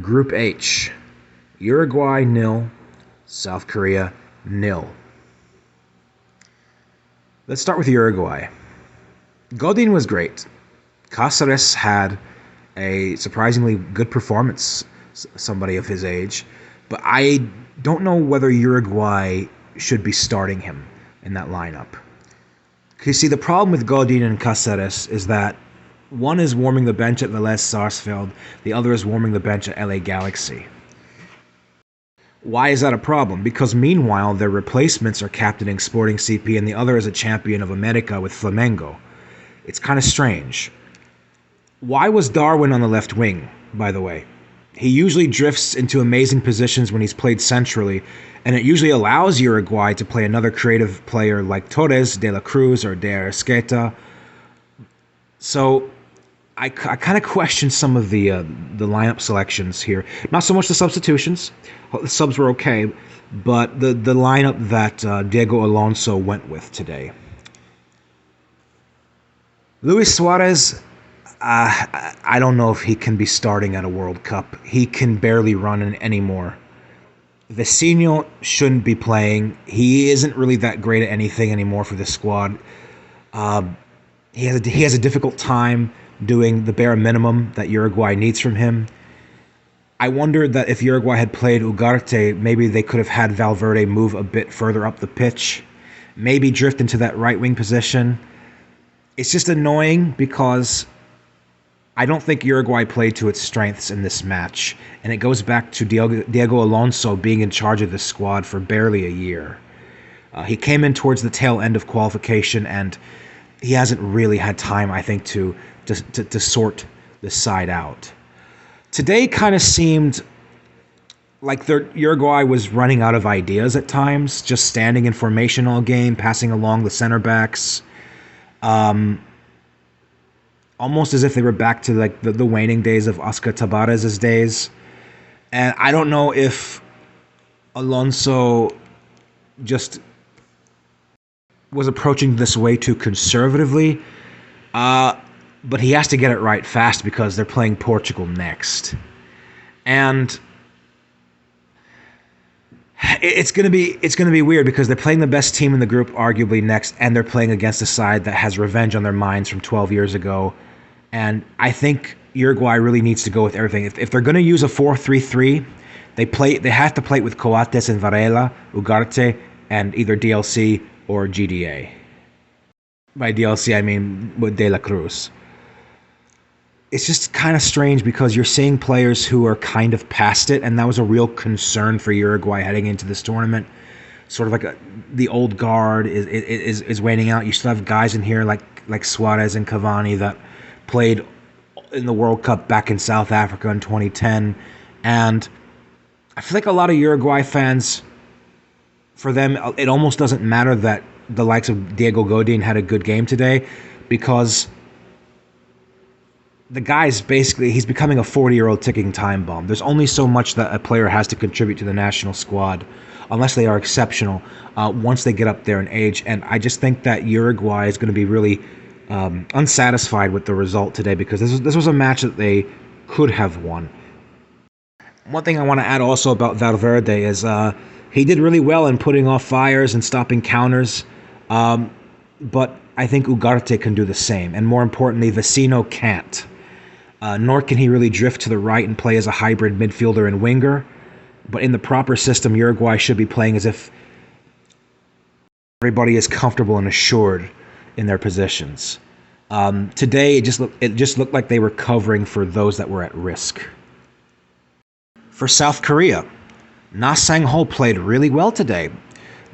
Group H, Uruguay 0, South Korea 0. Let's start with Uruguay. Godin was great. Cáceres had a surprisingly good performance, somebody of his age, but I don't know whether Uruguay should be starting him in that lineup. You see, the problem with Godin and Cáceres is that one is warming the bench at Vélez Sarsfield, the other is warming the bench at LA Galaxy. Why is that a problem? Because meanwhile, their replacements are captaining Sporting CP and the other is a champion of America with Flamengo. It's kind of strange. Why was Darwin on the left wing, by the way? He usually drifts into amazing positions when he's played centrally, and it usually allows Uruguay to play another creative player like Torres, De La Cruz, or De Arrascaeta. So I kind of question some of the lineup selections here. Not so much the substitutions. The subs were okay, but the lineup that Diego Alonso went with today. Luis Suarez, I don't know if he can be starting at a World Cup. He can barely run anymore. Vecino shouldn't be playing. He isn't really that great at anything anymore for the squad. He has a difficult time doing the bare minimum that Uruguay needs from him. I wondered that if Uruguay had played Ugarte, maybe they could have had Valverde move a bit further up the pitch, maybe drift into that right wing position. It's just annoying because I don't think Uruguay played to its strengths in this match, and it goes back to Diego Alonso being in charge of the squad for barely a year. He came in towards the tail end of qualification, and he hasn't really had time, I think, to sort the side out. Today kind of seemed like Uruguay was running out of ideas at times, just standing in formation all game, passing along the center backs. Almost as if they were back to like the waning days of Oscar Tabarez's days. And I don't know if Alonso just was approaching this way too conservatively, but he has to get it right fast because they're playing Portugal next. And it's gonna be weird because they're playing the best team in the group arguably next, and they're playing against a side that has revenge on their minds from 12 years ago. And I think Uruguay really needs to go with everything. If they're going to use a 4-3-3, they have to play it with Coates and Varela, Ugarte, and either DLC or GDA. By DLC, I mean with De La Cruz. It's just kind of strange because you're seeing players who are kind of past it, and that was a real concern for Uruguay heading into this tournament. Sort of like the old guard is waning out. You still have guys in here like Suarez and Cavani that played in the World Cup back in South Africa in 2010. And I feel like a lot of Uruguay fans, for them, it almost doesn't matter that the likes of Diego Godin had a good game today because the guy's he's becoming a 40-year-old ticking time bomb. There's only so much that a player has to contribute to the national squad, unless they are exceptional, once they get up there in age. And I just think that Uruguay is going to be really unsatisfied with the result today because this was a match that they could have won. One thing I want to add also about Valverde is he did really well in putting off fires and stopping counters, but I think Ugarte can do the same, and more importantly, Vecino can't. Nor can he really drift to the right and play as a hybrid midfielder and winger, but in the proper system, Uruguay should be playing as if everybody is comfortable and assured in their positions. Today, it just looked like they were covering for those that were at risk. For South Korea, Na Sang-ho played really well today.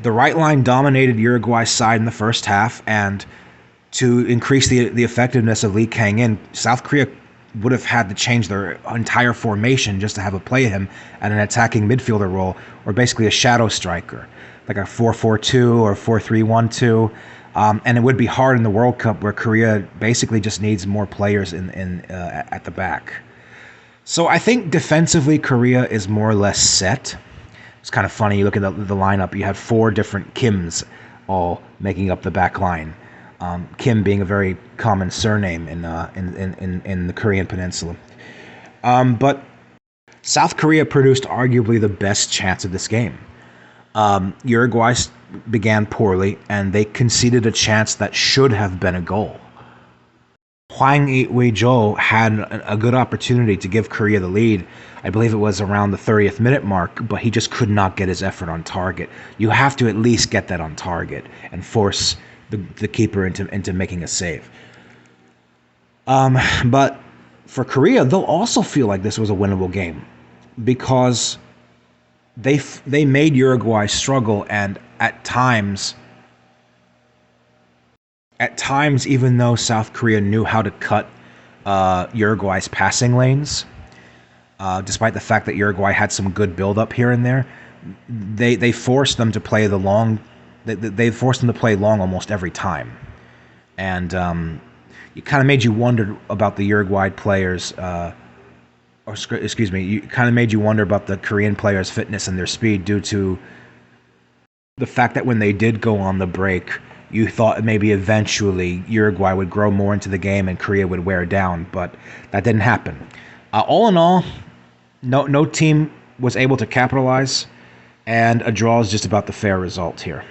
The right line dominated Uruguay's side in the first half, and to increase the effectiveness of Lee Kang-in, South Korea would have had to change their entire formation just to have a play him at an attacking midfielder role, or basically a shadow striker, like a 4-4-2 or 4-3-1-2. And it would be hard in the World Cup where Korea basically just needs more players at the back. So I think defensively Korea is more or less set. It's kind of funny. You look at the lineup. You have 4 different Kims all making up the back line. Kim being a very common surname in the Korean Peninsula. But South Korea produced arguably the best chance of this game. Uruguay began poorly, and they conceded a chance that should have been a goal. Hwang Wei-jo had a good opportunity to give Korea the lead. I believe it was around the 30th minute mark, but he just could not get his effort on target. You have to at least get that on target and force the keeper into making a save. But for Korea, they'll also feel like this was a winnable game because they made Uruguay struggle, and at times, even though South Korea knew how to cut Uruguay's passing lanes, despite the fact that Uruguay had some good build-up here and there, they forced them to play the long. They forced them to play long almost every time, and it kind of made you wonder about the Uruguay players. You kind of made you wonder about the Korean players' fitness and their speed due to the fact that when they did go on the break, you thought maybe eventually Uruguay would grow more into the game and Korea would wear down, but that didn't happen. All in all, no team was able to capitalize, and a draw is just about the fair result here.